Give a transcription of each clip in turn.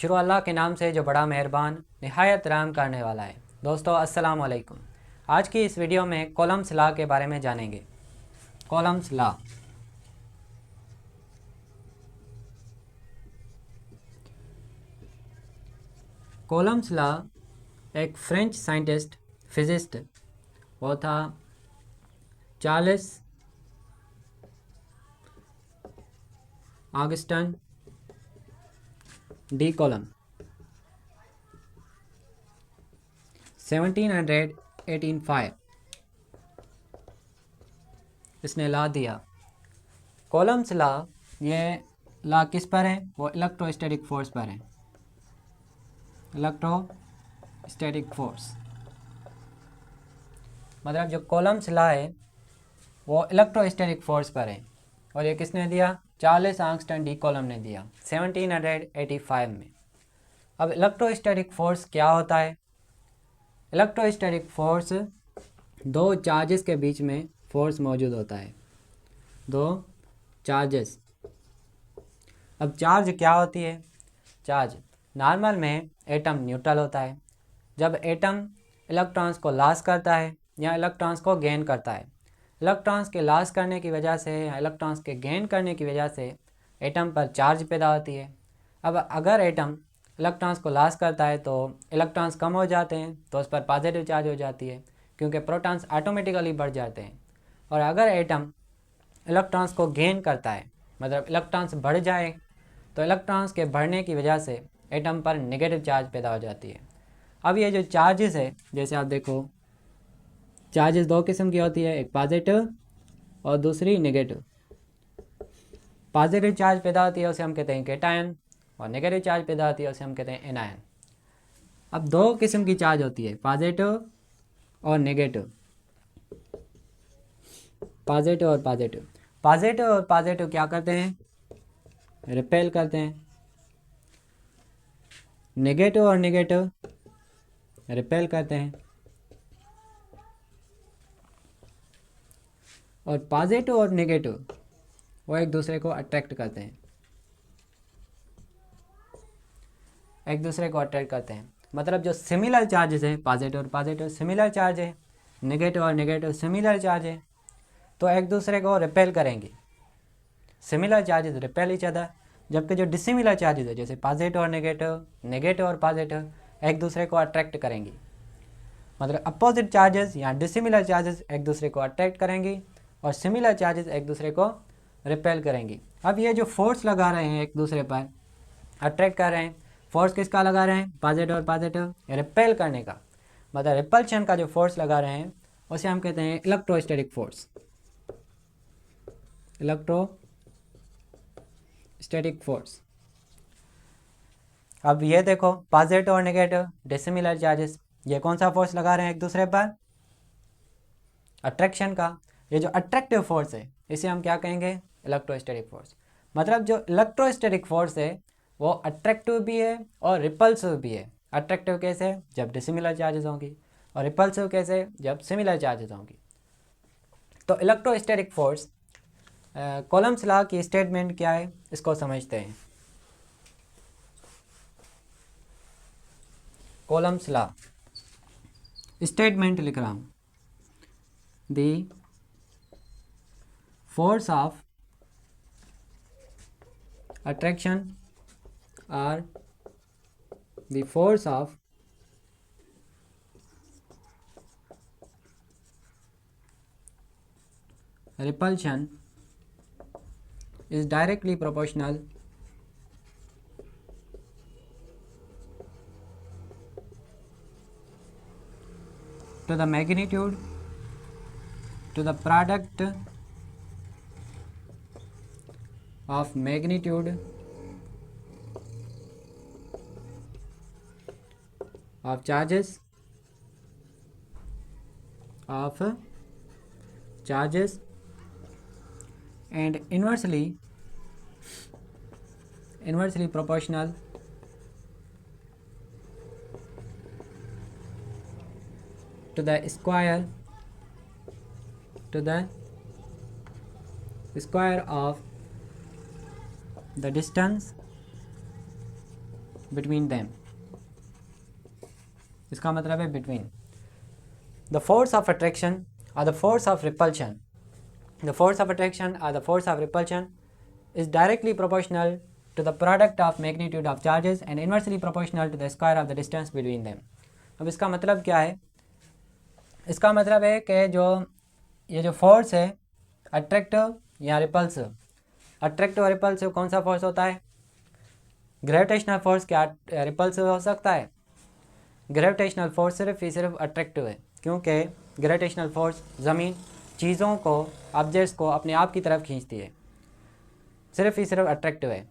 शुरू अल्लाह के नाम से जो बड़ा मेहरबान निहायत रहम करने वाला है। दोस्तों अस्सलाम वालेकुम। आज की इस वीडियो में कॉलम्स लॉ के बारे में जानेंगे। Columns law. कॉलम्स लॉ एक फ्रेंच साइंटिस्ट फिजिस्ट वो था चार्ल्स ऑगस्टिन डी कॉलम 1785 इसने लॉ दिया। कॉलम्स लॉ ये लॉ किस पर है? वो इलेक्ट्रोस्टैटिक फोर्स पर है। इलेक्ट्रोस्टैटिक फोर्स मतलब जो कॉलम्स लॉ है वो इलेक्ट्रोस्टैटिक फोर्स पर है। और ये किसने दिया? चार्ल्स ऑगस्टिन डी कॉलम ने दिया 1785 में। अब इलेक्ट्रोस्टैटिक फोर्स क्या होता है? इलेक्ट्रोस्टैटिक फोर्स दो चार्जेस के बीच में फोर्स मौजूद होता है। दो चार्जेस। अब चार्ज क्या होती है? चार्ज नॉर्मल में एटम न्यूट्रल होता है। जब एटम इलेक्ट्रॉन्स को लॉस करता है या इलेक्ट्रॉन्स को गेन करता है, इलेक्ट्रॉन्स के लॉस करने की वजह से या इलेक्ट्रॉन्स के गेन करने की वजह से एटम पर चार्ज पैदा होती है। अब अगर एटम इलेक्ट्रॉन्स को लॉस करता है तो इलेक्ट्रॉन्स कम हो जाते हैं, तो उस पर पॉजिटिव चार्ज हो जाती है क्योंकि प्रोटॉन्स ऑटोमेटिकली बढ़ जाते हैं। और अगर एटम इलेक्ट्रॉन्स को गेन करता है मतलब इलेक्ट्रॉन्स बढ़ जाए तो इलेक्ट्रॉन्स के बढ़ने की वजह से एटम पर नेगेटिव चार्ज पैदा हो जाती है। अब ये जो चार्जेस है, जैसे आप देखो चार्जेस दो किस्म की होती है, एक पॉजिटिव और दूसरी नेगेटिव। पॉजिटिव चार्ज पैदा होती है उसे हम कहते हैं कैटायन, और नेगेटिव चार्ज पैदा होती है उसे हम कहते हैं एनायन। अब दो किस्म की चार्ज होती है, पॉजिटिव और नेगेटिव। पॉजिटिव और पॉजिटिव। पॉजिटिव और पॉजिटिव क्या करते हैं? रिपेल करते हैं। नेगेटिव और नेगेटिव रिपेल करते हैं। और पॉजिटिव और नेगेटिव वो एक दूसरे को अट्रैक्ट करते हैं। एक दूसरे को अट्रैक्ट करते हैं मतलब जो सिमिलर चार्जेस है, पॉजिटिव और पॉजिटिव सिमिलर चार्ज है, नेगेटिव और नेगेटिव सिमिलर चार्ज है, तो एक दूसरे को रिपेल करेंगे। Similar charges repel each other. जबकि जो डिसिमिलर चार्जेस है जैसे पॉजिटिव और नेगेटिव, नेगेटिव और पॉजिटिव एक दूसरे को अट्रैक्ट करेंगी। मतलब अपोजिट चार्जेस या डिसिमिलर चार्जेस एक दूसरे को अट्रैक्ट करेंगी और सिमिलर चार्जेस एक दूसरे को रिपेल करेंगी। अब ये जो फोर्स लगा रहे हैं एक दूसरे पर, अट्रैक्ट कर रहे हैं, फोर्स किसका लगा रहे हैं? पॉजिटिव और पॉजिटिव रिपेल करने का। मतलब रिपल्शन का जो फोर्स लगा रहे हैं उसे हम कहते हैं इलेक्ट्रोस्टैटिक फोर्स। Electrostatic force. अब ये देखो पॉजिटिव और नेगेटिव डिसिमिलर चार्जेस, ये कौन सा फोर्स लगा रहे हैं एक दूसरे पर? अट्रैक्शन का। ये जो अट्रैक्टिव फोर्स है इसे हम क्या कहेंगे? Electrostatic force. मतलब जो इलेक्ट्रोस्टैटिक फोर्स है वो अट्रैक्टिव भी है और रिपल्सिव भी है। अट्रैक्टिव कैसे? जब डिसिमिलर चार्जेस होंगी, और रिपल्सिव कैसे? जब सिमिलर चार्जेस होंगी। तो इलेक्ट्रोस्टैटिक फोर्स कॉलम्स लॉ की स्टेटमेंट क्या है इसको समझते हैं। कॉलम्स लॉ स्टेटमेंट लिख रहा हूँ। The force of attraction or the force of repulsion is directly proportional to the magnitude, to the product of magnitude of charges and inversely proportional to the square of the distance between them, इसका मतलब है between. The force of attraction और the force of repulsion, the force of attraction और the force of repulsion is directly proportional to the product of magnitude of charges and inversely proportional to the square of the distance between them। अब इसका मतलब क्या है? इसका मतलब है कि ये जो फोर्स है अट्रैक्टिव या रिपल्सिव, अट्रैक्टिव और रिपल्सिव कौन सा फोर्स होता है? ग्रेविटेशनल फोर्स क्या रिपल्सिव हो सकता है? ग्रेविटेशनल फोर्स सिर्फ अट्रैक्टिव है, क्योंकि ग्रेविटेशनल फोर्स ज़मीन चीज़ों को, ऑब्जेक्ट्स को अपने आप की तरफ खींचती है, सिर्फ अट्रैक्टिव है।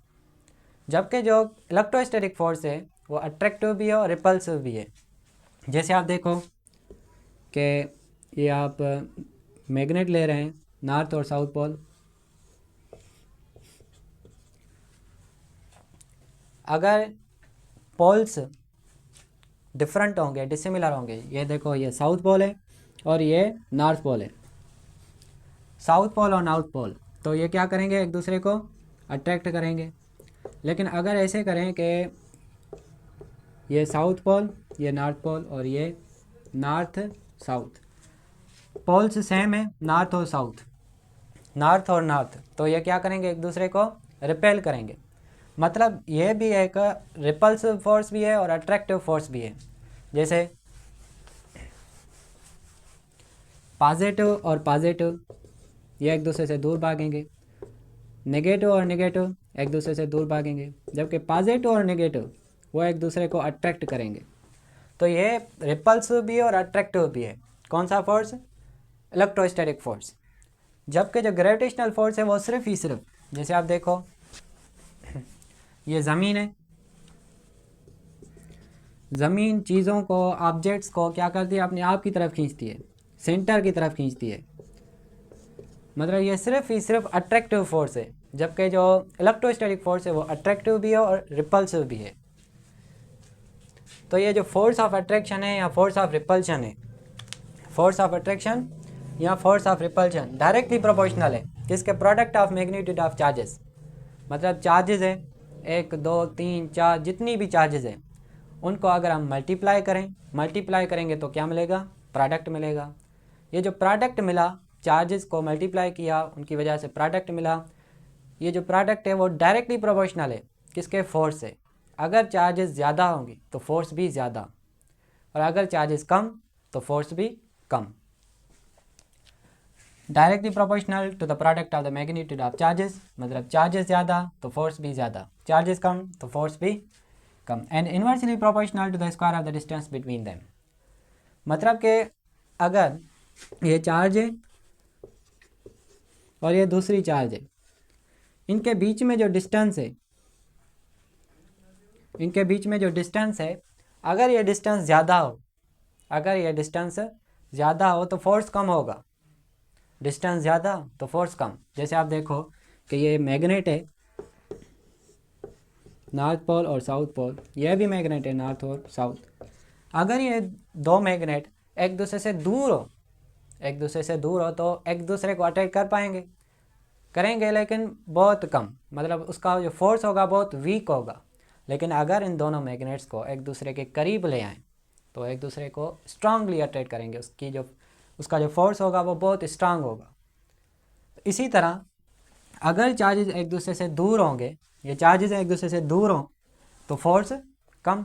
जबकि जो इलेक्ट्रोस्टैटिक फोर्स है वो अट्रैक्टिव भी है और रिपल्सिव भी है। जैसे आप देखो कि ये आप मैग्नेट ले रहे हैं, नॉर्थ और साउथ पोल, अगर पोल्स डिफरेंट होंगे, डिसिमिलर होंगे, ये देखो ये साउथ पोल है और ये नॉर्थ पोल है, साउथ पोल और नॉर्थ पोल, तो ये क्या करेंगे? एक दूसरे को अट्रैक्ट करेंगे। लेकिन अगर ऐसे करें कि ये साउथ पोल, ये नॉर्थ पोल और ये नॉर्थ साउथ, पोल्स सेम है नॉर्थ और साउथ, नॉर्थ और नॉर्थ, तो ये क्या करेंगे? एक दूसरे को रिपेल करेंगे। मतलब ये भी एक रिपल्सिव फोर्स भी है और अट्रैक्टिव फोर्स भी है। जैसे पॉजिटिव और पॉजिटिव ये एक दूसरे से दूर भागेंगे, नेगेटिव और नेगेटिव एक दूसरे से दूर भागेंगे, जबकि पॉजिटिव और नेगेटिव वो एक दूसरे को अट्रैक्ट करेंगे। तो ये रिपल्सिव भी है और अट्रैक्टिव भी है। कौन सा फोर्स? Electrostatic force. जबकि जो ग्रेविटेशनल फोर्स है वो सिर्फ जैसे आप देखो ये ज़मीन है, ज़मीन चीज़ों को, ऑब्जेक्ट्स को क्या करती है? अपने आप की तरफ खींचती है, सेंटर की तरफ खींचती है। मतलब ये सिर्फ अट्रैक्टिव फोर्स है, जबकि जो इलेक्ट्रोस्टैटिक फोर्स है वो अट्रैक्टिव भी है और रिपल्सिव भी है। तो ये जो फोर्स ऑफ अट्रैक्शन है या फोर्स ऑफ रिपल्शन है, फोर्स ऑफ अट्रैक्शन या force of repulsion directly proportional है किसके? Product of magnitude of charges. मतलब चार्जेस है 1 2 3 4, जितनी भी चार्जेस है उनको अगर हम मल्टीप्लाई करेंगे तो क्या मिलेगा? प्रोडक्ट मिलेगा। ये जो प्रोडक्ट मिला, चार्जेस को मल्टीप्लाई किया, उनकी वजह से प्रोडक्ट मिला। ये जो प्रोडक्ट है वो डायरेक्टली प्रोपोर्शनल है किसके? फोर्स से। अगर चार्जेस ज़्यादा होंगी तो फोर्स भी ज़्यादा, और अगर चार्जेस कम तो फोर्स भी कम। Directly proportional to the product of the magnitude of charges, मतलब चार्जेस ज़्यादा तो फोर्स भी ज़्यादा, चार्जेस कम तो फोर्स भी कम। And inversely proportional to the square of the distance between them. मतलब कि अगर ये चार्ज है और ये दूसरी चार्ज है, इनके बीच में जो डिस्टेंस है, अगर ये डिस्टेंस ज़्यादा हो तो फोर्स कम होगा, डिस्टेंस ज़्यादा तो फोर्स कम। जैसे आप देखो कि ये मैग्नेट है, नॉर्थ पोल और साउथ पोल, ये भी मैग्नेट है नॉर्थ और साउथ। अगर ये दो मैग्नेट एक दूसरे से दूर हो तो एक दूसरे को अटैक करेंगे लेकिन बहुत कम, मतलब उसका जो फोर्स होगा बहुत वीक होगा। लेकिन अगर इन दोनों मैग्नेट्स को एक दूसरे के करीब ले आएँ तो एक दूसरे को स्ट्रांगली अट्रैक्ट करेंगे, उसका जो फोर्स होगा वो बहुत स्ट्रांग होगा। इसी तरह अगर चार्जेस एक दूसरे से दूर होंगे, ये चार्जेस एक दूसरे से दूर हों तो फोर्स कम,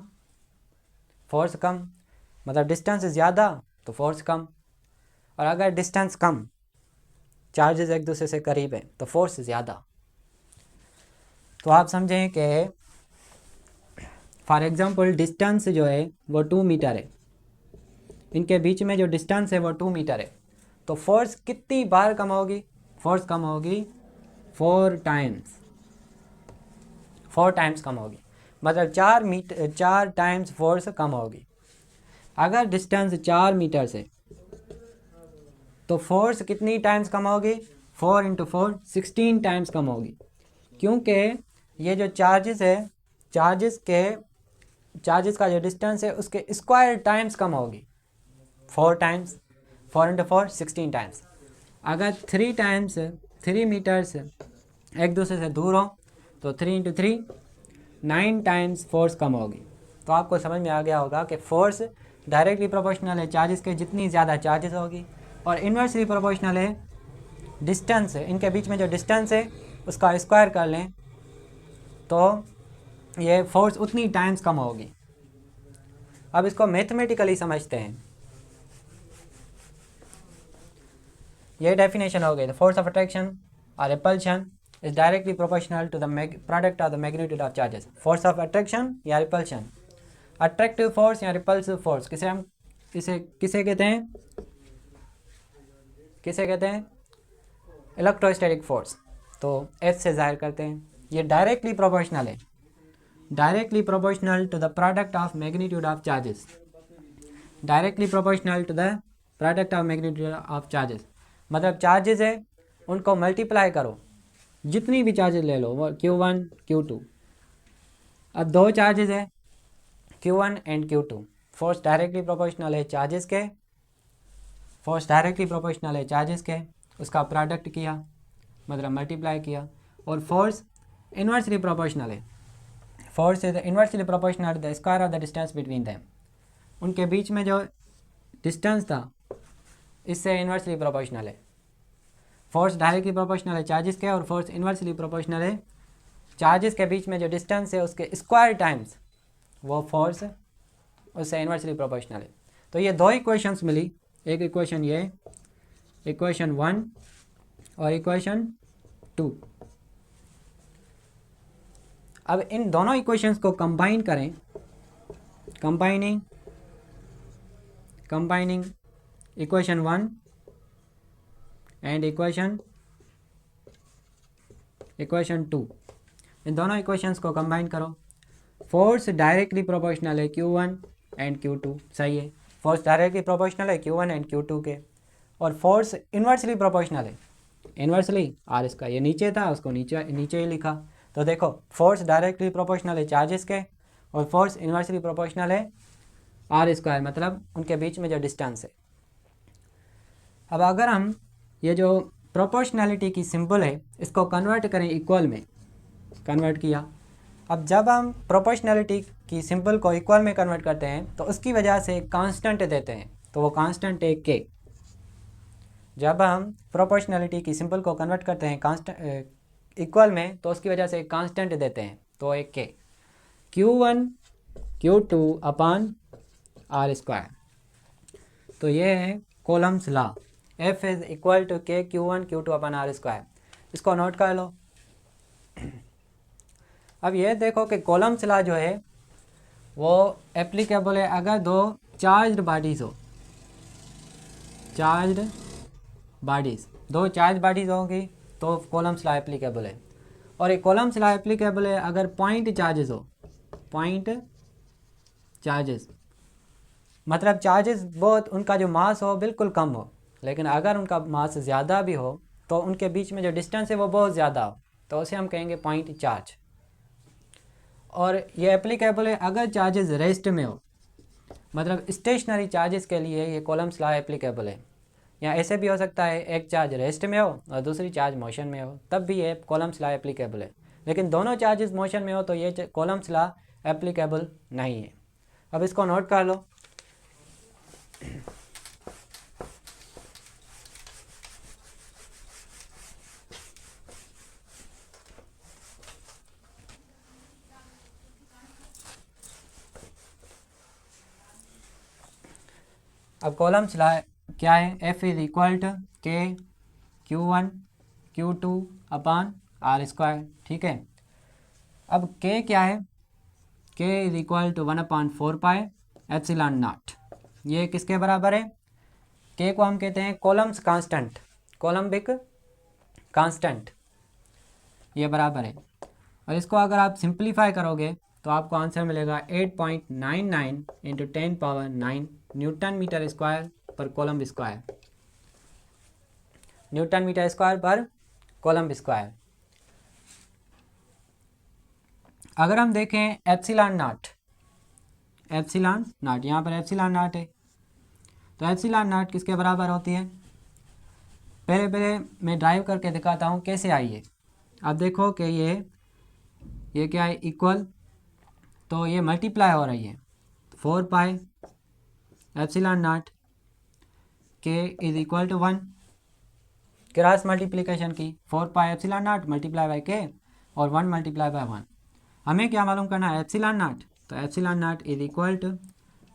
मतलब डिस्टेंस ज़्यादा तो फोर्स कम, और अगर डिस्टेंस कम, चार्जेस एक दूसरे से करीब है तो फोर्स ज़्यादा। तो आप समझें कि फॉर एग्जांपल डिस्टेंस जो है वो 2 मीटर है, इनके बीच में जो डिस्टेंस है वो 2 मीटर है, तो फोर्स कितनी बार कम होगी? फोर्स कम होगी 4 टाइम्स कम होगी, मतलब 4 टाइम्स फोर्स कम होगी। अगर डिस्टेंस 4 मीटर से तो फोर्स कितनी टाइम्स कम होगी? 4 × 4 16 टाइम्स कम होगी, क्योंकि ये जो चार्जेस है, चार्जेस का जो डिस्टेंस है उसके स्क्वायर टाइम्स कम होगी। 4 × 4 16 टाइम्स। अगर 3 मीटर्स एक दूसरे से दूर हो तो 3 × 3 9 टाइम्स फोर्स कम होगी। तो आपको समझ में आ गया होगा कि फोर्स डायरेक्टली प्रोपोर्शनल है चार्जेस के, जितनी ज़्यादा चार्जेस होगी, और इन्वर्सली प्रोपोर्शनल है डिस्टेंस है, इनके बीच में जो डिस्टेंस है उसका स्क्वायर कर लें तो ये फोर्स उतनी टाइम्स कम होगी। अब इसको मैथमेटिकली समझते हैं। ये डेफिनेशन हो गई, द फोर्स ऑफ अट्रैक्शन और repulsion is directly proportional to the product of the magnitude of charges. Force of attraction या रिपल्शन, अट्रैक्टिव फोर्स या रिपल्सिव फोर्स किसे कहते हैं, इलेक्ट्रोस्टैटिक फोर्स। तो एफ से जाहिर करते हैं। ये डायरेक्टली प्रोपोर्शनल है, directly proportional to the product of magnitude of charges, directly proportional to the product of magnitude of charges. मतलब चार्जेस है उनको मल्टीप्लाई करो, जितनी भी चार्जेस ले लो, वो Q1 Q2। अब दो चार्जेस है Q1 and Q2, force directly proportional है चार्जेस के, फोर्स डायरेक्टली प्रोपोर्शनल है चार्जेस के, उसका प्रोडक्ट किया मतलब मल्टीप्लाई किया। और फोर्स इन्वर्सली प्रोपोर्शनल है, force is inversely proportional to the square of the distance between them. उनके बीच में जो डिस्टेंस था इससे इन्वर्सली प्रोपोर्शनल है। फोर्स डायरेक्टली प्रोपोर्शनल है चार्जेस के, और फोर्स इन्वर्सली प्रोपोर्शनल है चार्जेस के बीच में जो डिस्टेंस है उसके स्क्वायर टाइम्स वो फोर्स उससे इन्वर्सली प्रोपोर्शनल है। तो ये दो इक्वेशंस मिली, एक इक्वेशन ये इक्वेशन 1 और इक्वेशन 2। अब इन दोनों इक्वेशंस को कंबाइन करें, कंबाइनिंग इक्वेशन 1 एंड इक्वेशन 2, इन दोनों इक्वेशंस को कंबाइन करो। फोर्स डायरेक्टली प्रोपोर्शनल है Q1 एंड Q2, सही है, फोर्स डायरेक्टली प्रोपोर्शनल है Q1 एंड Q2 के, और फोर्स इन्वर्सली प्रोपोर्शनल है, इन्वर्सली आर इसका ये नीचे था उसको नीचे ही लिखा। तो देखो फोर्स डायरेक्टली प्रोपोर्शनल है चार्जेस के, और फोर्स इन्वर्सली प्रोपोर्शनल है आर स्क्वायर, मतलब उनके बीच में जो डिस्टेंस है। अब अगर हम ये जो प्रोपोर्शनैलिटी की सिंबल है इसको कन्वर्ट करें इक्वल में, कन्वर्ट किया। अब जब हम प्रोपोर्शनैलिटी की सिंबल को इक्वल में कन्वर्ट करते हैं तो उसकी वजह से कांस्टेंट देते हैं, तो वो कांस्टेंट है के। जब हम प्रोपोर्शनैलिटी की सिंबल को कन्वर्ट करते हैं कांस्टेंट इक्वल में तो उसकी वजह से कांस्टेंट देते हैं, तो एक के Q1 Q2 upon R square. तो ये है Coulomb's law, F is equal to K Q1 Q2 upon R square. इसको नोट कर लो। अब ये देखो कि कोलम्स लॉ जो है वो एप्लीकेबल है अगर दो चार्ज्ड बॉडीज़ हो, चार्ज्ड बॉडीज़, दो चार्ज बॉडीज़ होंगी तो कोलम्स लॉ एप्लीकेबल है। और एक कोलम्स लॉ एप्लीकेबल है अगर पॉइंट चार्जेस हो, पॉइंट चार्जेस मतलब चार्जेस बहुत उनका जो मास हो बिल्कुल कम हो, लेकिन अगर उनका मास ज़्यादा भी हो तो उनके बीच में जो डिस्टेंस है वो बहुत ज़्यादा हो, तो उसे हम कहेंगे पॉइंट चार्ज। और ये एप्लीकेबल है अगर चार्जेस रेस्ट में हो, मतलब स्टेशनरी चार्जेस के लिए ये कोलम्स लॉ एप्लीकेबल है। या ऐसे भी हो सकता है एक चार्ज रेस्ट में हो और दूसरी चार्ज मोशन में हो, तब भी ये कोलम्स लॉ एप्लीकेबल है। लेकिन दोनों चार्जेस मोशन में हो तो ये कोलम्स लॉ एप्लीकेबल नहीं है। अब इसको नोट कर लो। अब कोलम्स लॉ क्या है, F is equal to K Q1 Q2 upon R square, ठीक है। अब K क्या है, K is equal to 1/4 pi epsilon nought. ये किसके बराबर है, K को हम कहते हैं कोलम्स कांस्टेंट, कोलम्बिक कांस्टेंट, ये बराबर है। और इसको अगर आप सिंप्लीफाई करोगे तो आपको आंसर मिलेगा 8.99 इंटू 10⁻9 न्यूटन मीटर स्क्वायर पर coulomb square, Newton metre square पर कोलम्ब स्क्वायर। अगर हम देखें एप्सिलॉन नॉट, यहाँ पर एप्सिलॉन नॉट है, तो एप्सिलॉन नॉट किसके बराबर होती है, पहले मैं ड्राइव करके दिखाता हूँ कैसे आई है। अब देखो कि ये क्या है, इक्वल तो ये मल्टीप्लाई हो रही है, 4 pi epsilon nought K is equal to 1, cross multiplication की 4 pi epsilon nought multiply by K और 1 मल्टीप्लाई बाई 1। हमें क्या मालूम करना है, एप्सिलॉन नॉट, तो epsilon nought is equal to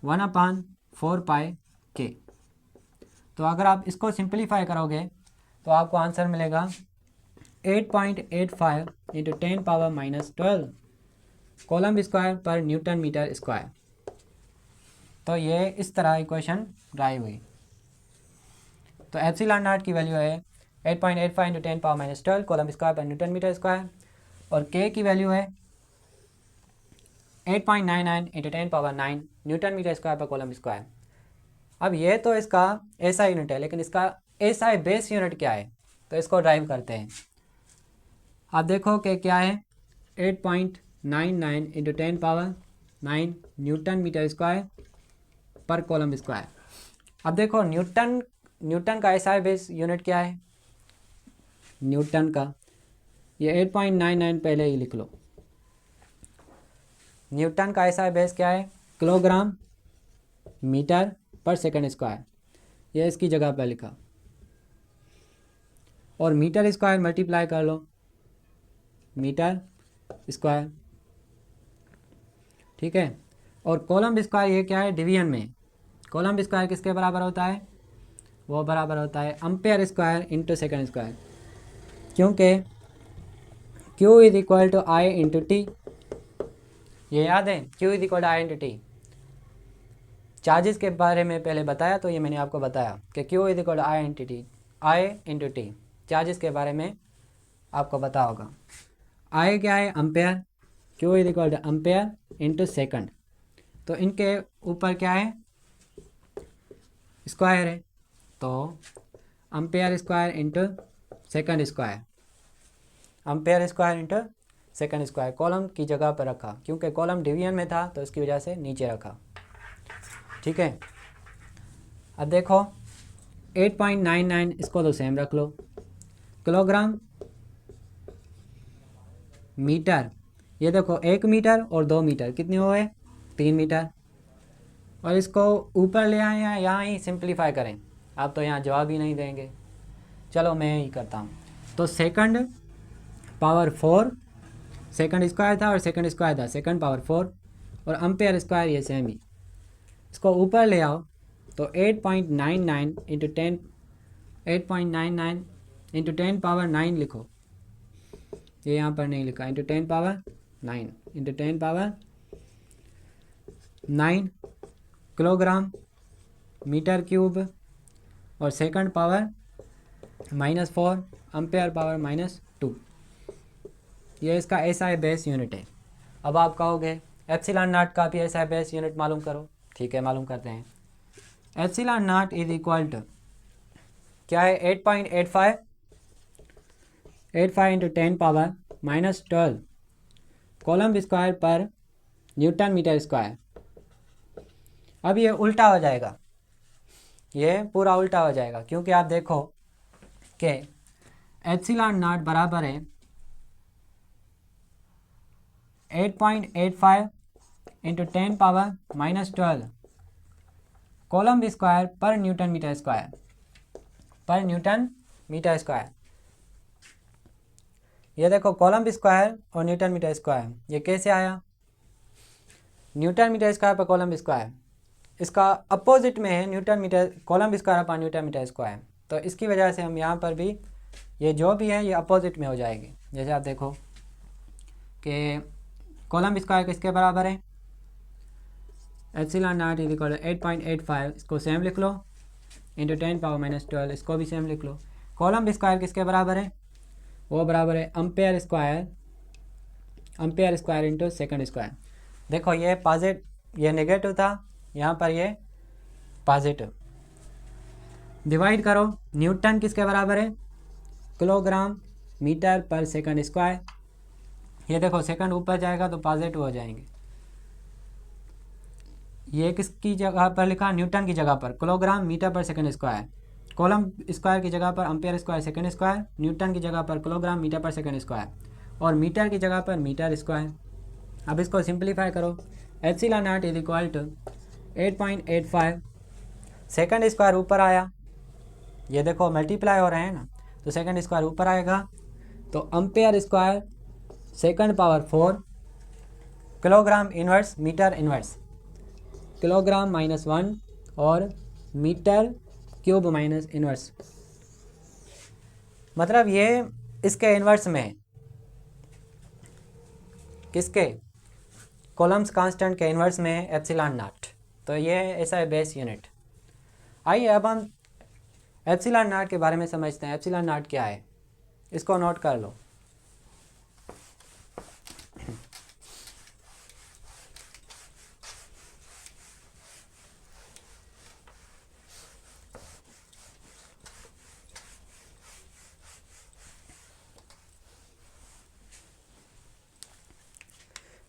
1/4 pi K. तो अगर आप इसको सिंप्लीफाई करोगे तो आपको आंसर मिलेगा 8.85 इंटू 10⁻⁻12 कॉलम स्क्वायर पर न्यूटन मीटर स्क्वायर। तो ये इस तरह इक्वेशन ड्राइव हुई। तो एप्सिलॉन नॉट की वैल्यू है 8.85 इंटू 10⁻⁻12 कॉलम स्क्वायर पर न्यूटन मीटर स्क्वायर, और के की वैल्यू है 8.99 इंटू 10⁻9 न्यूटन मीटर स्क्वायर पर कॉलम स्क्वायर। अब ये तो इसका ऐसा यूनिट है, लेकिन इसका ऐसा बेस यूनिट क्या है, तो इसको ड्राइव करते हैं। आप देखो कि क्या है, 8.99 इंटू 10⁻9 न्यूटन मीटर स्क्वायर पर कॉलम स्क्वायर। अब देखो न्यूटन का ऐसा बेस यूनिट क्या है, न्यूटन का ये 8.99 पहले ही लिख लो। न्यूटन का ऐसा बेस क्या है, किलोग्राम मीटर पर सेकंड स्क्वायर, ये इसकी जगह पर लिखा, और मीटर स्क्वायर मल्टीप्लाई कर लो, मीटर स्क्वायर, ठीक है। और कॉलम स्क्वायर ये क्या है, डिवीजन में कॉलम स्क्वायर किसके बराबर होता है, वो बराबर होता है ampere square into second square, क्योंकि Q is equal to I into T, ये याद है, Q is equal to I into T. Charges के बारे में पहले बताया, तो ये मैंने आपको बताया कि Q is equal to I into T, I into T. Charges के बारे में आपको पता होगा। आई क्या है, ampere, Q is equal to ampere into second, तो इनके ऊपर क्या है, स्क्वायर है, तो ampere square into second square, ampere square into second square. Coulomb की जगह पर रखा, क्योंकि कॉलम डिवीजन में था तो इसकी वजह से नीचे रखा, ठीक है। अब देखो 8.99 इसको तो सेम रख लो, किलोग्राम मीटर, ये देखो 1 मीटर और 2 मीटर कितने हुए, 3 मीटर, और इसको ऊपर ले आए या यहाँ ही सिंप्लीफाई करें, आप तो यहाँ जवाब ही नहीं देंगे, चलो मैं ही करता हूँ। तो सेकंड पावर 4, सेकंड स्क्वायर था और सेकंड स्क्वायर था, सेकंड पावर 4, और एम्पेयर स्क्वायर ये सेम ही, इसको ऊपर ले आओ, तो 8.99 इंटू 10, 8.99 इंटू 10⁻9 लिखो, ये यहाँ पर नहीं लिखा, into 10⁻9 into 10⁻9 kilogram metre cube, और सेकंड पावर -4 एम्पेयर पावर -2, ये इसका एसआई बेस यूनिट है। अब आप कहोगे एप्सिलॉन नॉट का भी एसआई बेस यूनिट मालूम करो, ठीक है, मालूम करते हैं। Epsilon nought is equal to क्या है, 8.85 इंटू 10⁻⁻12 कॉलम स्क्वायर पर न्यूटन मीटर स्क्वायर। अब ये उल्टा हो जाएगा, ये पूरा उल्टा हो जाएगा, क्योंकि आप देखो कि एप्सिलॉन नॉट बराबर है 8.85 इंटू 10⁻⁻12 कॉलम स्क्वायर पर न्यूटन मीटर स्क्वायर, पर न्यूटन मीटर स्क्वायर। ये देखो कॉलम स्क्वायर और न्यूटन मीटर स्क्वायर, ये कैसे आया, न्यूटन मीटर स्क्वायर पर कॉलम स्क्वायर, इसका अपोजिट में है न्यूटन मीटर, कॉलम स्क्वायर पर न्यूटन मीटर स्क्वायर, तो इसकी वजह से हम यहाँ पर भी ये जो भी है ये अपोजिट में हो जाएगी। जैसे आप देखो कि कॉलम स्क्वायर किसके बराबर है, एप्सिलॉन नॉट इज इक्वल 8.85, इसको सेम लिख लो, इंटू 10⁻⁻12, इसको भी सेम लिख लो। कॉलम स्क्वायर किसके बराबर है, वो बराबर है ampere square into second square. देखो ये पॉजिटिव, ये नेगेटिव था, यहाँ पर ये पॉजिटिव, डिवाइड करो, न्यूटन किसके बराबर है, किलोग्राम मीटर पर सेकंड स्क्वायर। ये देखो सेकंड ऊपर जाएगा तो पॉजिटिव हो जाएंगे, ये किसकी जगह पर लिखा, न्यूटन की जगह पर किलोग्राम मीटर पर सेकंड स्क्वायर, कॉलम स्क्वायर की जगह पर ampere square second square, newton की जगह पर किलोग्राम मीटर पर सेकंड स्क्वायर, और मीटर की जगह पर मीटर स्क्वायर। अब इसको सिंप्लीफाई करो, epsilon nought is equal to 8.85, second square ऊपर आया, ये देखो मल्टीप्लाई हो रहे हैं ना, तो सेकंड स्क्वायर ऊपर आएगा, तो ampere square second power 4 kilogram inverse metre inverse, kilogram -1 और मीटर क्यूब माइनस इन्वर्स, मतलब ये इसके इन्वर्स में है, किसके, कॉलम्स कांस्टेंट के इन्वर्स में है एप्सिलॉन नॉट, तो ये ऐसा है बेस यूनिट। आइए अब हम एप्सिलॉन नॉट के बारे में समझते हैं, एप्सिलॉन नॉट क्या है, इसको नोट कर लो।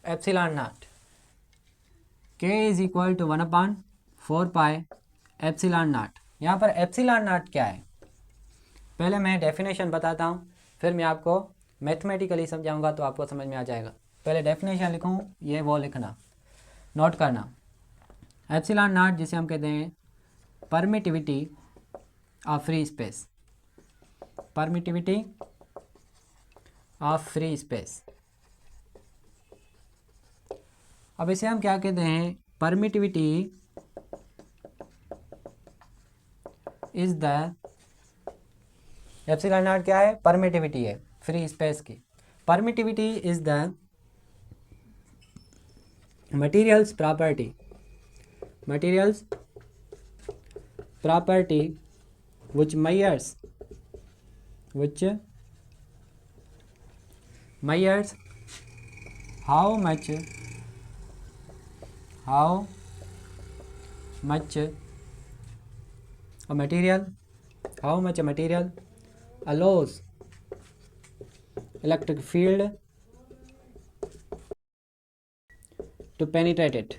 Epsilon naught k is equal to 1/4 pi epsilon naught. यहाँ पर एप्सिलॉन नॉट क्या है, पहले मैं डेफिनेशन बताता हूँ, फिर मैं आपको मैथमेटिकली समझाऊंगा तो आपको समझ में आ जाएगा। पहले डेफिनेशन लिखूँ, ये वो लिखना, नोट करना। एप्सिलॉन नॉट जिसे हम कहते हैं permittivity of free space, permittivity of free space. अब इसे हम क्या कहते हैं, permittivity is the, epsilon not क्या है, परमिटिविटी है फ्री स्पेस की। Permittivity is the materials property, materials property which measures how much a material allows electric field to penetrate it,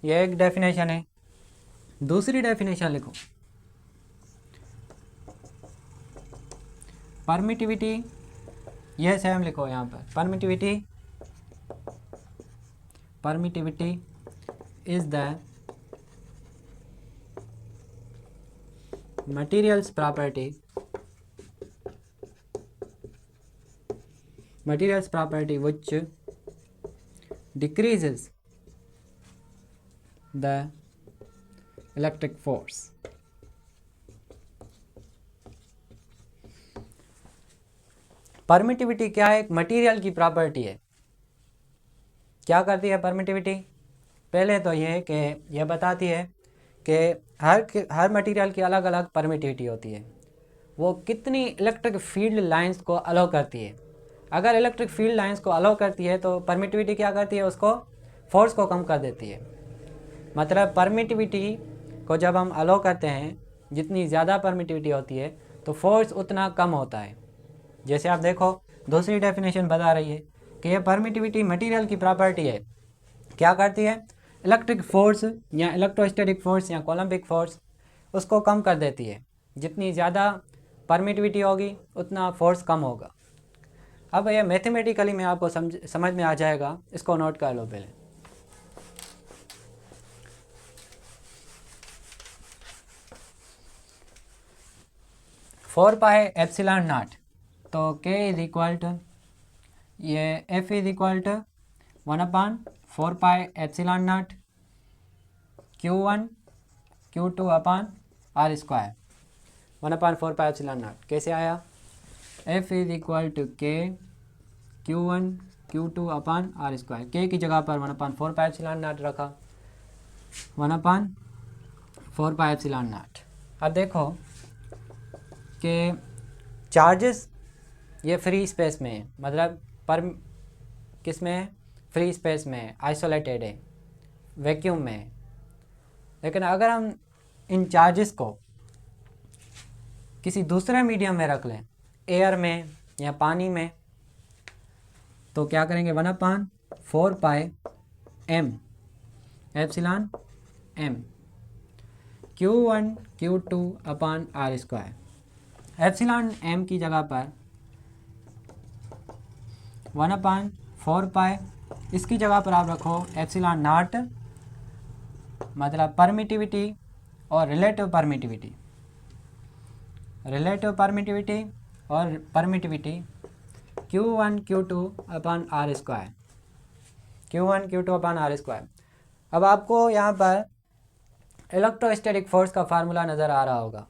ये एक डेफिनेशन है। दूसरी डेफिनेशन लिखो, परमिटिविटी, यह सेम लिखो यहाँ पर, permittivity is the materials property which decreases the electric force। Permittivity क्या है, एक मटेरियल की प्रॉपर्टी है। क्या करती है परमिटिविटी, पहले तो ये कि यह बताती है कि हर मटेरियल की अलग अलग परमिटिविटी होती है, वो कितनी इलेक्ट्रिक फील्ड लाइंस को अलाउ करती है। अगर इलेक्ट्रिक फील्ड लाइंस को अलाउ करती है तो परमिटिविटी क्या करती है, उसको फोर्स को कम कर देती है। मतलब परमिटिविटी को जब हम अलाउ करते हैं, जितनी ज़्यादा परमिटिविटी होती है तो फोर्स उतना कम होता है। जैसे आप देखो, दूसरी डेफिनेशन बता रही है कि यह परमिटिविटी मटेरियल की प्रॉपर्टी है, क्या करती है, इलेक्ट्रिक फोर्स या इलेक्ट्रोस्टैटिक फोर्स या कोलम्बिक फोर्स उसको कम कर देती है। जितनी ज़्यादा परमिटिविटी होगी उतना फोर्स कम होगा। अब यह मैथमेटिकली में आपको समझ में आ जाएगा, इसको नोट कर लो पहले। फोर पाई एप्सिलॉन नॉट, तो k इज इक्वल टू, ये f is equal to 1/4 pi epsilon not Q1 Q2 upon R square, 1/4 pi epsilon nought. कैसे आया, f is equal to k Q1 Q2 upon R square, k की जगह पर 1/4 pi epsilon not रखा, 1/4 pi epsilon not. अब देखो कि charges ये फ्री स्पेस में है, मतलब पर किस में है, फ्री स्पेस में है, आइसोलेटेड है, वैक्यूम में है। लेकिन अगर हम इन चार्जेस को किसी दूसरे मीडियम में रख लें, एयर में या पानी में, तो क्या करेंगे, 1/4 पाई m epsilon m Q1 Q2 upon R square. Epsilon m की जगह पर 1/4 इसकी जगह पर आप रखो एप्सिलॉन नॉट, मतलब परमिटिविटी और रिलेटिव परमिटिविटी, और permittivity Q1 Q2 upon R square, Q1 Q2 upon R square. अब आपको यहाँ पर इलेक्ट्रोस्टैटिक फोर्स का फार्मूला नज़र आ रहा होगा,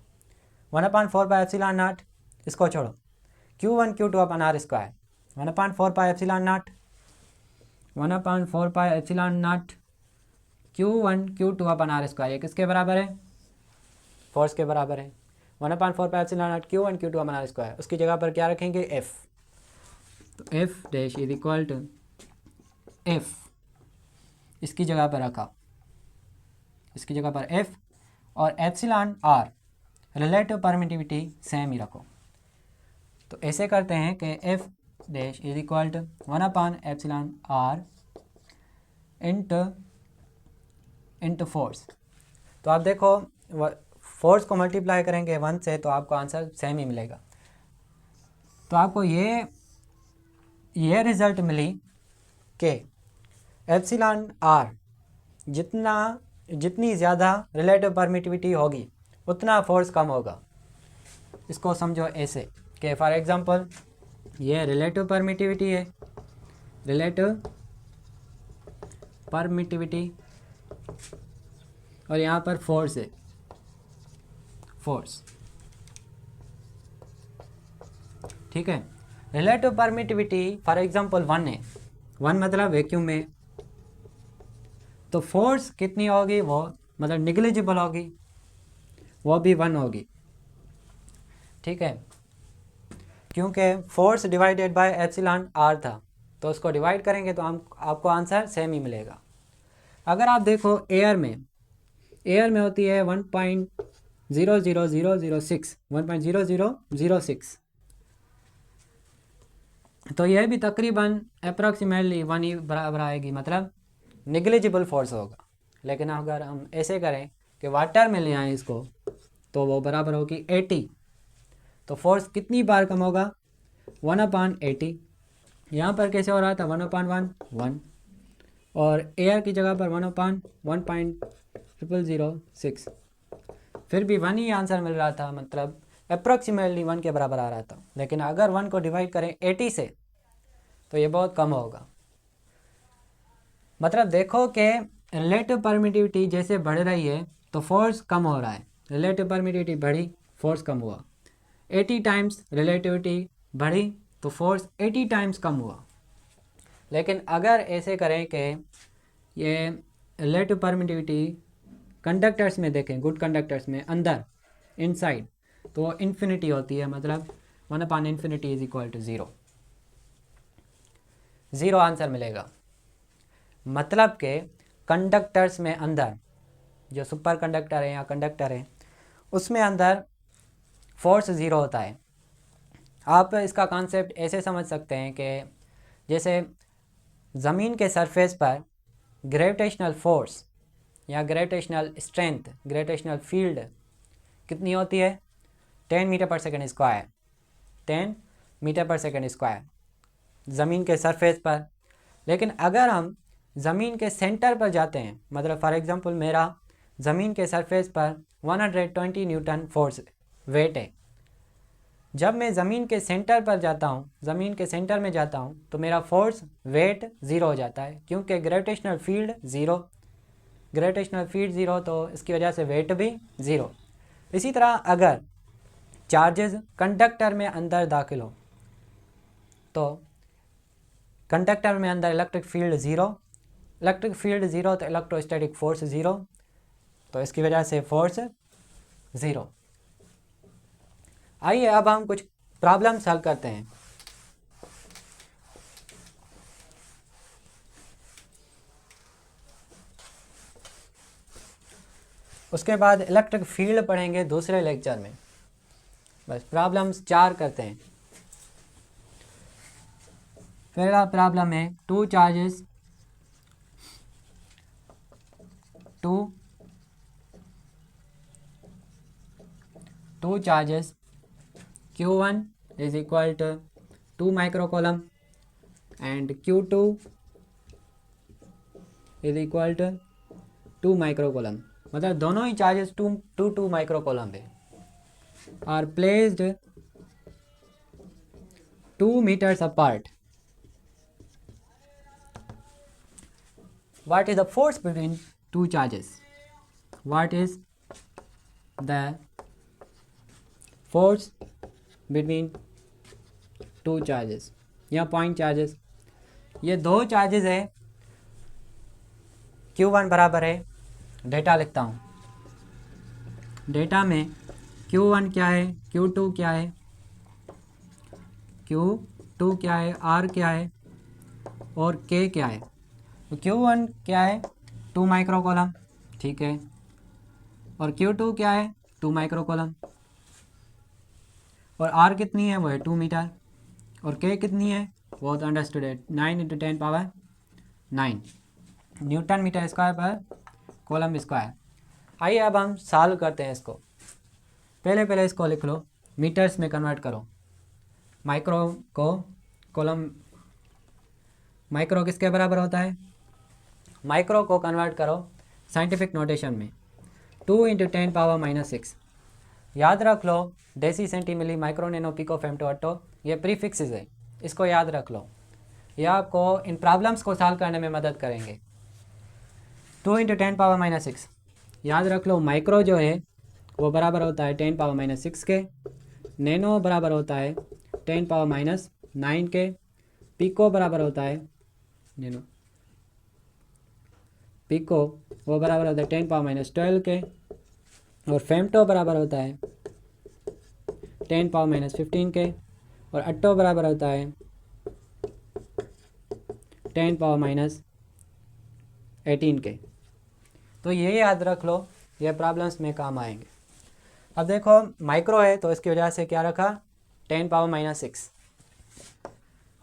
1/4 एप्सिलॉन नॉट, इसको छोड़ो, Q1 Q2 upon R square, 1/4 epsilon nought, 1/4 epsilon not Q1 Q2 upon R square, ये किसके बराबर है? फोर्स के बराबर है। 1/4 epsilon not Q1 Q2 upon R square, उसकी जगह पर क्या रखेंगे? F। तो F dash is equal to F, इसकी जगह पर रखा, इसकी जगह पर F, और epsilon R relative permittivity same ही रखो। तो ऐसे करते हैं कि F dash is equal to 1/एप्सिलॉन R इंटू फोर्स। तो आप देखो फोर्स को मल्टीप्लाई करेंगे 1 से तो आपको आंसर सेम ही मिलेगा। तो आपको ये रिजल्ट मिली कि एप्सिलॉन R जितनी ज़्यादा रिलेटिव परमिटिविटी होगी उतना फोर्स कम होगा। इसको समझो ऐसे कि फॉर एग्जांपल ये रिलेटिव परमिटिविटी है, रिलेटिव परमिटिविटी, और यहाँ पर फोर्स है, फोर्स, ठीक है। रिलेटिव परमिटिविटी फॉर एग्जांपल 1 है, 1 मतलब वैक्यूम में, तो फोर्स कितनी होगी? वो मतलब निग्लिजिबल होगी, वो भी 1 होगी, ठीक है, क्योंकि force divided by epsilon R था, तो उसको डिवाइड करेंगे तो आपको आंसर सेम ही मिलेगा। अगर आप देखो एयर में होती है 1.00006, तो यह भी तकरीबन अप्रॉक्सीमेटली 1 ही बराबर आएगी, मतलब निग्लिजिबल फोर्स होगा। लेकिन अगर हम ऐसे करें कि वाटर में ले आएँ इसको, तो वो बराबर होगी 80, तो फोर्स कितनी बार कम होगा? 1/80। यहाँ पर कैसे हो रहा था? 1/1, और एयर की जगह पर 1/1.006, फिर भी 1 ही आंसर मिल रहा था, मतलब अप्रॉक्सीमेटली 1 के बराबर आ रहा था। लेकिन अगर 1 को डिवाइड करें 80 से तो ये बहुत कम होगा। मतलब देखो कि रिलेटिव परमिटिविटी जैसे बढ़ रही है तो फोर्स कम हो रहा है, रिलेटिव परमिटिविटी बढ़ी, फोर्स कम हुआ, 80 टाइम्स रिलेटिविटी बढ़ी तो फोर्स 80 टाइम्स कम हुआ। लेकिन अगर ऐसे करें कि ये रिलेटिव परमिटिविटी कंडक्टर्स में देखें, गुड कंडक्टर्स में अंदर इनसाइड, तो इन्फिनिटी होती है, मतलब 1/∞ इज इक्वल टू 0, 0 आंसर मिलेगा। मतलब कि कंडक्टर्स में अंदर जो सुपर कंडक्टर है या कंडक्टर है उसमें अंदर फोर्स 0 होता है। आप इसका कॉन्सेप्ट ऐसे समझ सकते हैं कि जैसे ज़मीन के सरफेस पर ग्रेविटेशनल फोर्स या ग्रेविटेशनल स्ट्रेंथ, ग्रेविटेशनल फील्ड कितनी होती है? 10 मीटर पर सेकंड स्क्वायर, 10 मीटर पर सेकंड स्क्वायर ज़मीन के सरफेस पर। लेकिन अगर हम ज़मीन के सेंटर पर जाते हैं, मतलब फॉर एग्जांपल मेरा ज़मीन के सरफेस पर 120 न्यूटन फोर्स वेट है, जब मैं ज़मीन के सेंटर पर जाता हूँ, ज़मीन के सेंटर में जाता हूँ, तो मेरा फोर्स वेट 0 हो जाता है, क्योंकि ग्रेविटेशनल फील्ड 0, ग्रेविटेशनल फील्ड 0, तो इसकी वजह से वेट भी 0। इसी तरह अगर चार्जेस कंडक्टर में अंदर दाखिल हो तो कंडक्टर में अंदर इलेक्ट्रिक फील्ड 0, इलेक्ट्रिक फील्ड 0 तो इलेक्ट्रोस्टैटिक फोर्स 0, तो इसकी वजह से फोर्स 0। आइए अब हम कुछ प्रॉब्लम सॉल्व करते हैं। उसके बाद इलेक्ट्रिक फील्ड पढ़ेंगे दूसरे लेक्चर में। बस प्रॉब्लम्स 4 करते हैं। पहला प्रॉब्लम है two charges Q1 is equal to 2 microcoulomb and Q2 is equal to 2 microcoulomb, मतलब दोनों ही चार्जेस 2 माइक्रोकूलम पे are placed 2 meters apart. What is the force between two charges? What is the force between two charges या point charges? ये दो charges है, Q1 बराबर है, डेटा लिखता हूँ, डेटा में Q1 क्या है, Q2 क्या है, Q2 क्या है, R क्या है और K क्या है। तो Q1 क्या है 2 माइक्रोकॉलम, ठीक है, और Q2 क्या है 2 माइक्रोकॉलम, और R कितनी है, वो है 2 मीटर, और K कितनी है, वो तो अंडरस्टूड है 9 × 10⁻9 न्यूटन मीटर स्क्वायर पर कॉलम स्क्वायर। आइए अब हम सॉल्व करते हैं इसको। पहले इसको लिख लो, मीटर्स में कन्वर्ट करो, माइक्रो को कॉलम, माइक्रो किसके बराबर होता है, माइक्रो को कन्वर्ट करो साइंटिफिक नोटेशन में 2 × 10⁻6। याद रख लो deci centi milli micro nano pico femto atto, ये प्रीफिक्सेस है, इसको याद रख लो, ये आपको इन प्रॉब्लम्स को सॉल्व करने में मदद करेंगे। 2 × 10⁻6 याद रख लो, माइक्रो जो है वो बराबर होता है 10⁻6 के, नैनो बराबर होता है 10⁻9 के, पिको बराबर होता है नैनो पिको वो बराबर होता है 10⁻12 के, और फेमटो बराबर होता है 10⁻15 के, और अट्टो बराबर होता है 10⁻18 के। तो ये याद रख लो, ये प्रॉब्लम्स में काम आएंगे। अब देखो माइक्रो है तो इसकी वजह से क्या रखा 10⁻6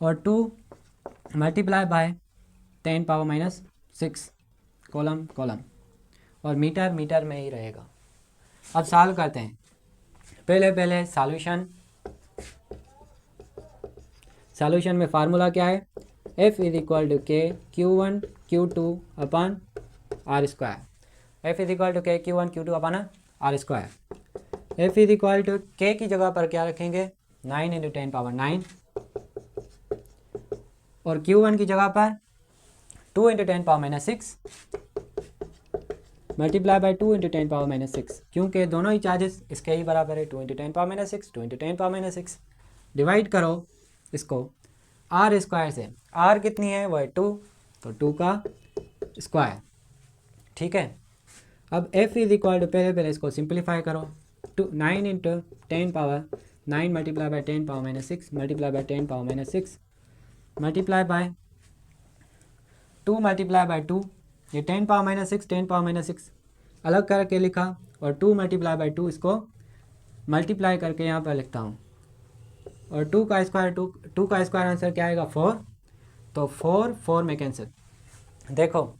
और 2 मल्टीप्लाई बाय 10⁻6 कॉलम और मीटर में ही रहेगा। अब सॉल्व करते हैं, पहले सॉल्यूशन में फार्मूला क्या है, F is equal to K Q1 Q2 upon R square, F is equal to K Q1 Q2 upon R square. F is equal to K की जगह पर क्या रखेंगे 9 × 10⁻9 और Q1 की जगह पर 2 × 10⁻6 मल्टीप्लाई बाय 2 × 10⁻6, क्योंकि दोनों ही चार्जेस इसके ही बराबर है 2 × 10⁻6 2 × 10⁻6। डिवाइड करो इसको R स्क्वायर से, R कितनी है वो है 2, तो 2 का स्क्वायर, ठीक है। अब F इज इक्वल टू पहले इसको सिंप्लीफाई करो, 9 × 10⁻9 multiply by 10⁻6 multiply by 10⁻6 multiply by 2 multiply by 2, ये 10⁻6 अलग करके लिखा, और 2 मल्टीप्लाई बाय 2 इसको मल्टीप्लाई करके यहाँ पर लिखता हूँ, और 2 का स्क्वायर आंसर क्या आएगा 4, तो 4 में कैंसिल। देखो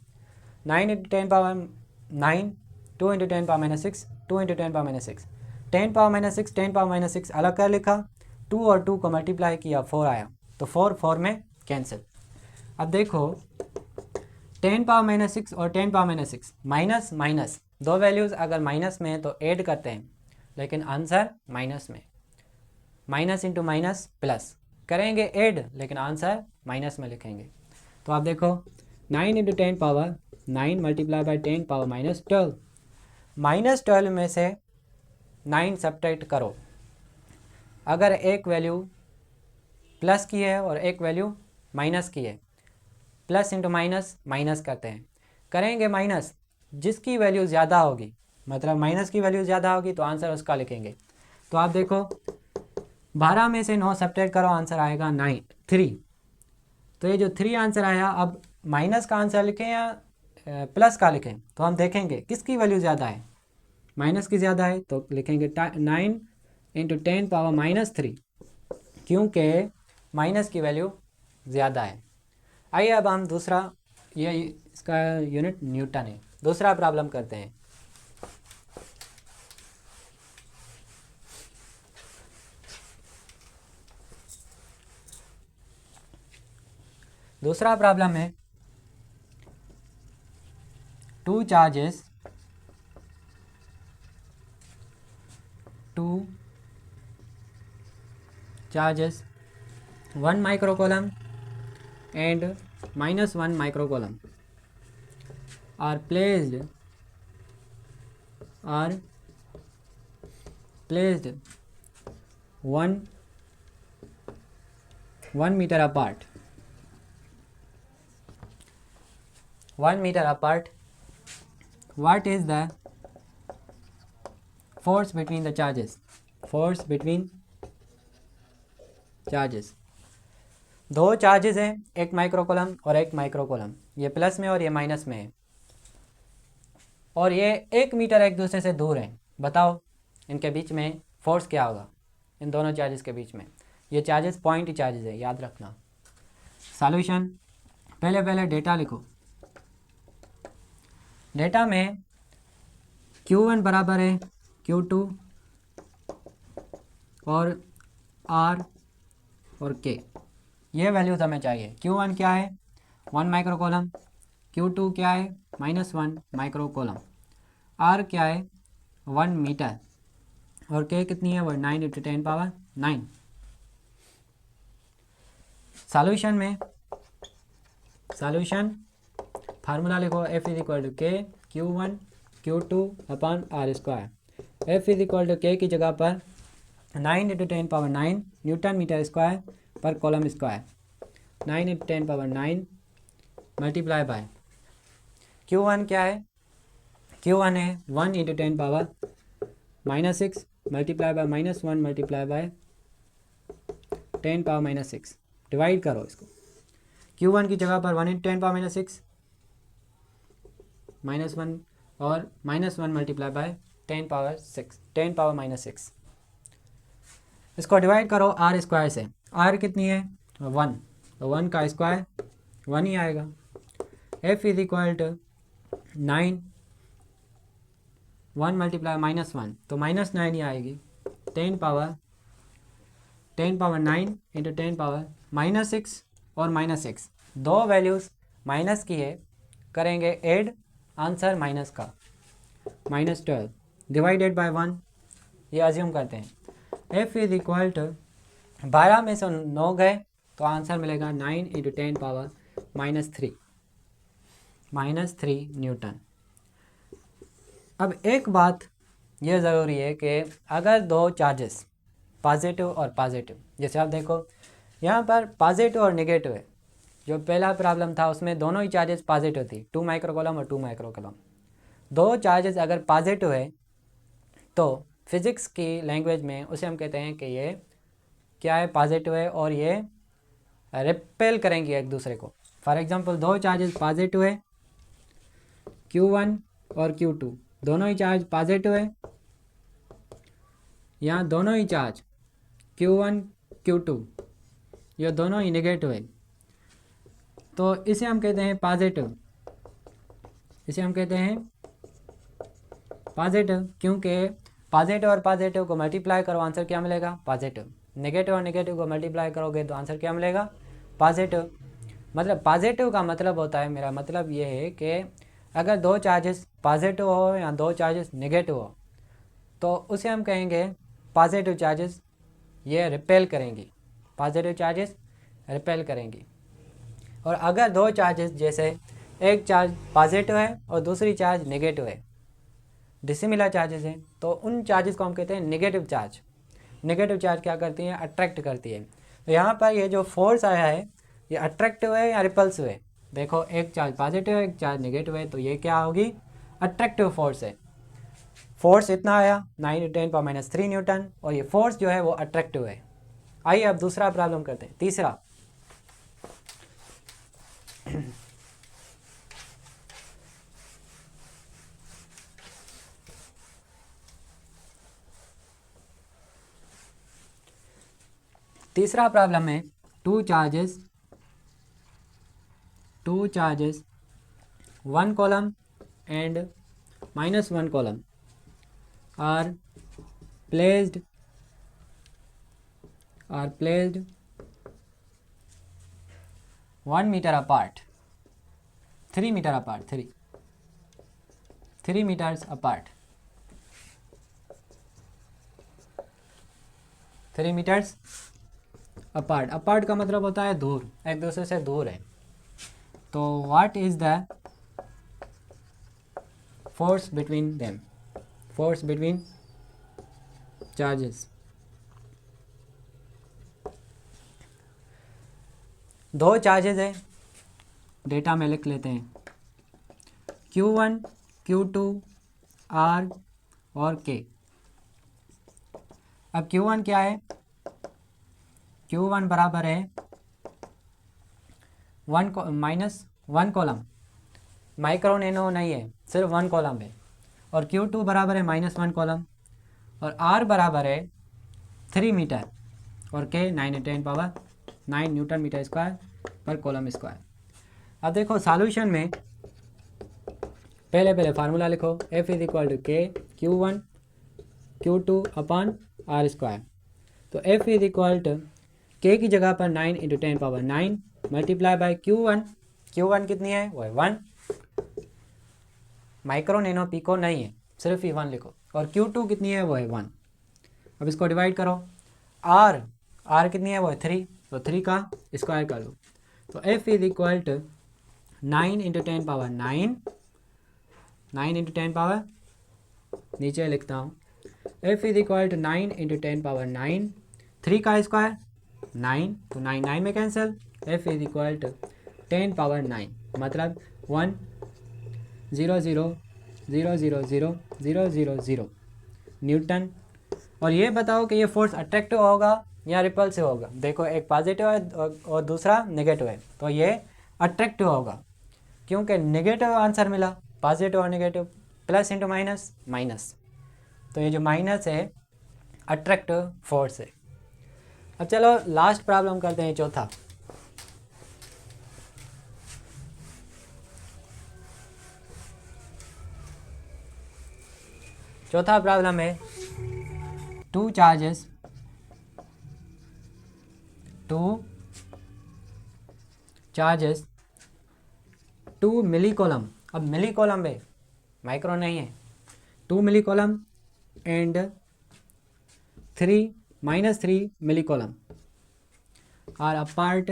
9 × 10⁻9 2 × 10⁻6 2 × 10⁻6 10⁻6 अलग कर लिखा, 2 और 2 को मल्टीप्लाई किया 4 आया, तो 4 में कैंसिल। अब देखो 10⁻6 और 10⁻6 माइनस दो वैल्यूज़ अगर माइनस में है तो ऐड करते हैं, लेकिन आंसर माइनस में, माइनस इंटू माइनस प्लस करेंगे ऐड, लेकिन आंसर माइनस में लिखेंगे। तो आप देखो 9 × 10⁻9 मल्टीप्लाई बाय 10⁻12, -12 में से 9 सब्ट्रैक्ट करो, अगर एक वैल्यू प्लस की है और एक वैल्यू माइनस की है, प्लस इंटू माइनस करते हैं, करेंगे माइनस, जिसकी वैल्यू ज़्यादा होगी, मतलब माइनस की वैल्यू ज़्यादा होगी तो आंसर उसका लिखेंगे। तो आप देखो 12 में से 9 सब्ट्रैक्ट करो, आंसर आएगा 3। तो ये जो 3 आंसर आया, अब माइनस का आंसर लिखें या प्लस का लिखें, तो हम देखेंगे किसकी वैल्यू ज़्यादा है, माइनस की ज़्यादा है, तो लिखेंगे 9 × 10⁻3, क्योंकि माइनस की वैल्यू ज़्यादा है। आइए अब हम दूसरा, ये इसका यूनिट न्यूटन है, दूसरा प्रॉब्लम करते हैं। दूसरा प्रॉब्लम है two charges 1 microcoulomb and -1 microcoulomb are placed 1 meter apart. 1 meter apart. What is the force between the charges? Force between charges. दो चार्जेस हैं, एक माइक्रोकोलम और एक माइक्रोकोलम, ये प्लस में और ये माइनस में है, और ये 1 मीटर एक दूसरे से दूर हैं। बताओ इनके बीच में फोर्स क्या होगा, इन दोनों चार्जेस के बीच में। ये चार्जेस पॉइंट चार्जेस है, याद रखना। सॉल्यूशन, पहले डेटा लिखो। डेटा में Q1 बराबर है Q2 और R और K, ये वैल्यूज हमें चाहिए। Q1 क्या है 1 माइक्रोकोलम, Q2 क्या है -1 माइक्रोकोलम, R क्या है 1 मीटर और K कितनी है वो 9 × 10⁹। सॉल्यूशन फार्मूला लिखो, F = K Q1 Q2/R²। F = K की जगह पर 9 × 10⁹ न्यूटन मीटर स्क्वायर पर coulomb square. 9 × 10⁹ multiply by Q1 क्या है, Q1 है 1 × 10⁻6 multiply by -1 multiply by 10⁻6। Divide करो इसको। Q1 की जगह पर 1 × 10⁻6 -1 और -1 मल्टीप्लाई बाय 10⁻6। इसको डिवाइड करो R² से। R कितनी है 1, तो 1 का स्क्वायर 1 ही आएगा। F = 9, 1 मल्टीप्लाई -1 तो -9 ही आएगी। 10⁻9 × 10⁻6 और -6, दो वैल्यूज़ माइनस की है, करेंगे ऐड, आंसर माइनस का -12 डिवाइडेड बाय 1, ये अज्यूम करते हैं। F = 12 में से 9 गए तो आंसर मिलेगा 9 × 10⁻³ -3 न्यूटन। अब एक बात ये ज़रूरी है कि अगर दो चार्जेस पॉजिटिव और पॉजिटिव, जैसे आप देखो यहाँ पर पॉजिटिव और नेगेटिव है। जो पहला प्रॉब्लम था उसमें दोनों ही चार्जेस पॉजिटिव थी, 2 माइक्रोकोलम और 2 माइक्रोकोलम। दो चार्जेस अगर पॉजिटिव है तो फिज़िक्स की लैंग्वेज में उसे हम कहते हैं कि ये क्या है, पॉजिटिव है और ये रिपेल करेंगे एक दूसरे को। फॉर एग्जांपल दो चार्जेस पॉजिटिव है Q1 और Q2, दोनों ही चार्ज पॉजिटिव है। यहाँ दोनों ही चार्ज Q1 Q2 ये दोनों ही नेगेटिव है, तो इसे हम कहते हैं पॉजिटिव। इसे हम कहते हैं पॉजिटिव, क्योंकि पॉजिटिव और पॉजिटिव को मल्टीप्लाई करो, आंसर क्या मिलेगा पॉजिटिव। नेगेटिव और नेगेटिव को मल्टीप्लाई करोगे तो आंसर क्या मिलेगा पॉजिटिव। मतलब पॉजिटिव का मतलब होता है, मेरा मतलब ये है कि अगर दो चार्जेस पॉजिटिव हो या दो चार्जेस नेगेटिव हो तो उसे हम कहेंगे पॉजिटिव चार्जेस ये रिपेल करेंगी, पॉजिटिव चार्जेस रिपेल करेंगी। और अगर दो चार्जेस, जैसे एक चार्ज पॉजिटिव है और दूसरी चार्ज नेगेटिव है, डिसिमिलर चार्जेस हैं, तो उन चार्जेस को हम कहते हैं नेगेटिव चार्ज। नेगेटिव चार्ज क्या करती है, अट्रैक्ट करती है। तो यहाँ पर ये जो फोर्स आया है ये अट्रैक्टिव है या रिपल्सिव है। देखो एक चार्ज पॉजिटिव है एक चार्ज नेगेटिव है, तो ये क्या होगी अट्रैक्टिव फोर्स है। फोर्स इतना आया 9 × 10⁻³ न्यूटन, और ये फोर्स जो है वो अट्रैक्टिव है। आइए अब दूसरा प्रॉब्लम करते हैं, तीसरा। तीसरा प्रॉब्लम है two charges 1 column and -1 column are placed 1 1 metre apart, 3 metre apart, 3 metres apart, 3 metres apart. Apart का मतलब होता है दूर, एक दूसरे से दूर है। तो what is the force between them, force between charges. दो चार्जेस है, डेटा में लिख लेते हैं, Q1 Q2 R और K। अब Q1 क्या है, Q1 बराबर है -1 कॉलम, माइक्रो नैनो नहीं है, सिर्फ 1 कॉलम है। और Q2 बराबर है -1 कॉलम, और R बराबर है 3 मीटर, और K 9 न्यूटन मीटर स्क्वायर पर कॉलम स्क्वायर। अब देखो सॉल्यूशन में पहले फार्मूला लिखो, F is equal to K Q1 Q2 upon R square. तो F is equal to K की जगह पर 9 × 10⁻9 मल्टीप्लाई बाय Q1, Q1 कितनी है वो है 1, माइक्रो नैनो पिको नहीं है, सिर्फ ही 1 लिखो। और Q2 कितनी है वो है 1। अब इसको डिवाइड करो, R कितनी है वो है 3, तो 3 का स्क्वायर कर लो। तो F is equal to 9 × 10⁻9, 9 × 10 power, नीचे लिखता हूँ, F इज इक्वल टू 9 × 10⁻9, 3 का स्क्वायर 9, तो 9 9 में cancel, F is equal to 10⁻9, मतलब 1 0 0 0 0 0 0 0 0 न्यूटन। और ये बताओ कि ये फोर्स अट्रैक्टिव होगा या रिपल्सिव होगा। देखो एक पॉजिटिव है और दूसरा नेगेटिव है, तो ये अट्रैक्टिव होगा, क्योंकि नेगेटिव आंसर मिला, पॉजिटिव और negative, plus into minus minus, तो ये जो माइनस है अट्रैक्टिव फोर्स है। अब चलो लास्ट प्रॉब्लम करते हैं, चौथा। चौथा प्रॉब्लम है, टू चार्जेस 2 मिली कॉलम। अब मिली कॉलम है, माइक्रो नहीं है। 2 milli coulomb and 3 milli coulomb are apart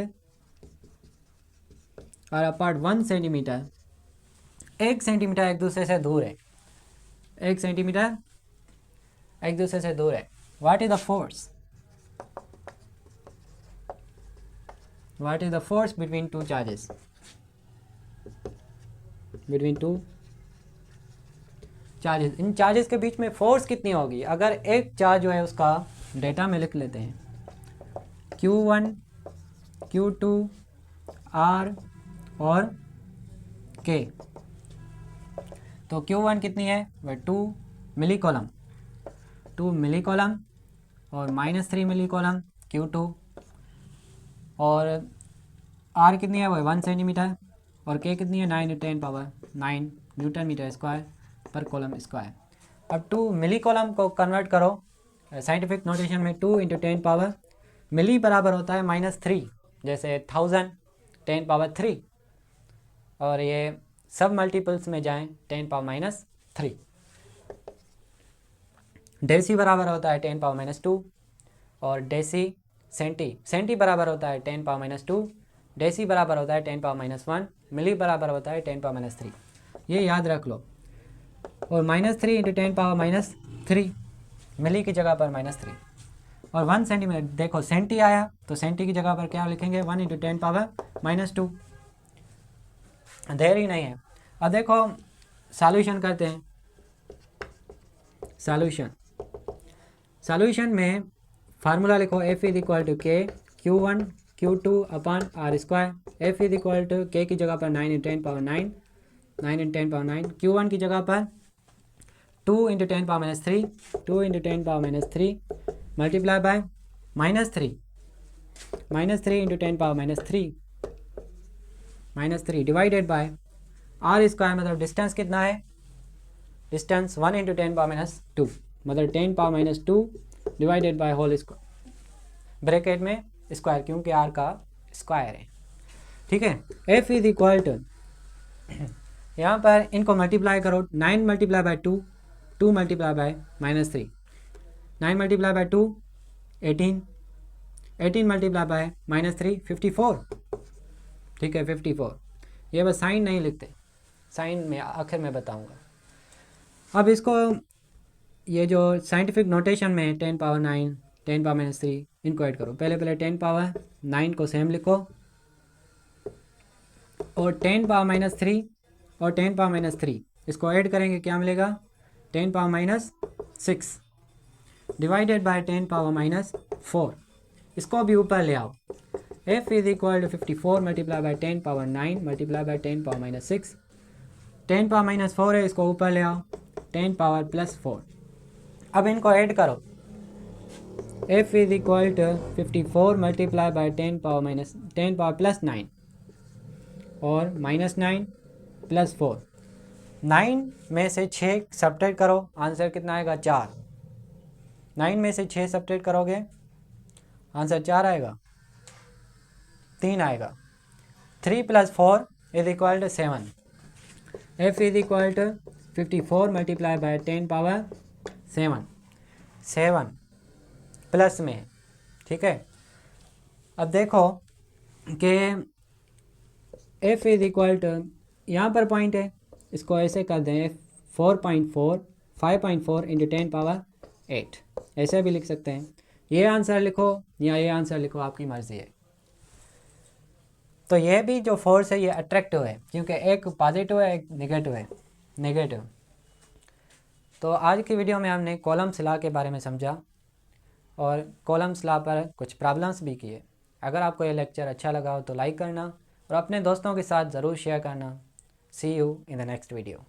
1 centimetre, 1 centimetre एक दूसरे से दूर है, 1 सेंटीमीटर एक दूसरे से दूर है। What is the force, what is the force between two charges, between two charges. In charges के बीच में फोर्स कितनी होगी। अगर एक चार्ज जो है उसका डेटा में लिख लेते हैं, Q1 Q2 R और K, तो Q1 कितनी है वह 2 मिली कॉलम, 2 मिली कॉलम, और -3 मिली कॉलम Q2, और R कितनी है वह 1 सेंटीमीटर, और K कितनी है 9 × 10⁻9 न्यूटन मीटर स्क्वायर पर कॉलम स्क्वायर। अब 2 मिली कॉलम को कन्वर्ट करो साइंटिफिक नोटेशन में, 2 × 10 पावर, मिली बराबर होता है -3, जैसे 1000 10⁻3, और ये सब मल्टीपल्स में जाएं 10⁻−3। डेसी बराबर होता है 10⁻2, और डेसी सेंटी बराबर होता है 10⁻2, डेसी बराबर होता है 10⁻1, मिली बराबर होता है 10⁻3। ये याद रख लो। और -3 × 10⁻3, मिली की जगह पर -3, और 1 सेंटीमीटर, देखो सेंटी आया तो सेंटी की जगह पर क्या लिखेंगे 1 × 10⁻2, देर ही नहीं है। अब देखो सॉल्यूशन करते हैं। सॉल्यूशन में फार्मूला लिखो, F is equal to K Q1 Q2 upon R square. F is equal to K की जगह पर 9 × 10⁻9, 9 × 10⁻9, Q1 की जगह पर 2 × 10⁻3, 2 × 10⁻3 multiply by -3 × 10⁻3 -3 divided by R square, मतलब डिस्टेंस कितना है, डिस्टेंस 1 × 10⁻2, मतलब 10⁻2 divided by whole square, bracket में स्क्वायर, क्योंकि R का स्क्वायर है। ठीक है। एफ इज इक्वल टू, यहाँ पर इनको मल्टीप्लाई करो, 9 multiply bye 2, 2 multiply by -3, 9 multiply bye 2 18, 18 multiply by -3 54, ठीक है 54। ये बस साइन नहीं लिखते, साइन में आखिर में बताऊंगा। अब इसको ये जो साइंटिफिक नोटेशन में 10 पावर 9, 10 पावर -3 इनको ऐड करो। पहले 10 पावर 9 को सेम लिखो और 10 पावर -3 और 10 पावर -3 इसको ऐड करेंगे, क्या मिलेगा 10 पावर -6 डिवाइडेड बाय 10 पावर -4। इसको भी ऊपर ले आओ। f is equal to 54 multiply by 10 power 9 multiply by 10 power -6, 10 power -4 है, इसको ऊपर ले आओ 10 पावर +4। अब इनको ऐड करो। f is equal to 54 multiply by 10 power +9 और -9 +4। 9 में से 6 सब्ट्रैक्ट करो, आंसर कितना आएगा 4। 9 में से 6 सब्ट्रैक्ट करोगे आंसर 4 आएगा, 3 आएगा। 3 + 4 is equal to 7। f is equal to 54 multiply by 10 power 7, 7 plus में, ठीक है। अब देखो कि f इज इक्वल टू, यहाँ पर पॉइंट है, इसको ऐसे कर दें 4.4 5.4 इंटू 10 पावर 8, ऐसे भी लिख सकते हैं। ये आंसर लिखो या ये आंसर लिखो, आपकी मर्ज़ी है। तो ये भी जो फोर्स है ये अट्रैक्टिव है, क्योंकि एक पॉजिटिव है एक नेगेटिव। तो आज की वीडियो में हमने कॉलम्स लॉ के बारे में समझा और कॉलम्स लॉ पर कुछ प्रॉब्लम्स भी किए। अगर आपको ये लेक्चर अच्छा लगा हो तो लाइक करना और अपने दोस्तों के साथ ज़रूर शेयर करना। See you in the next video.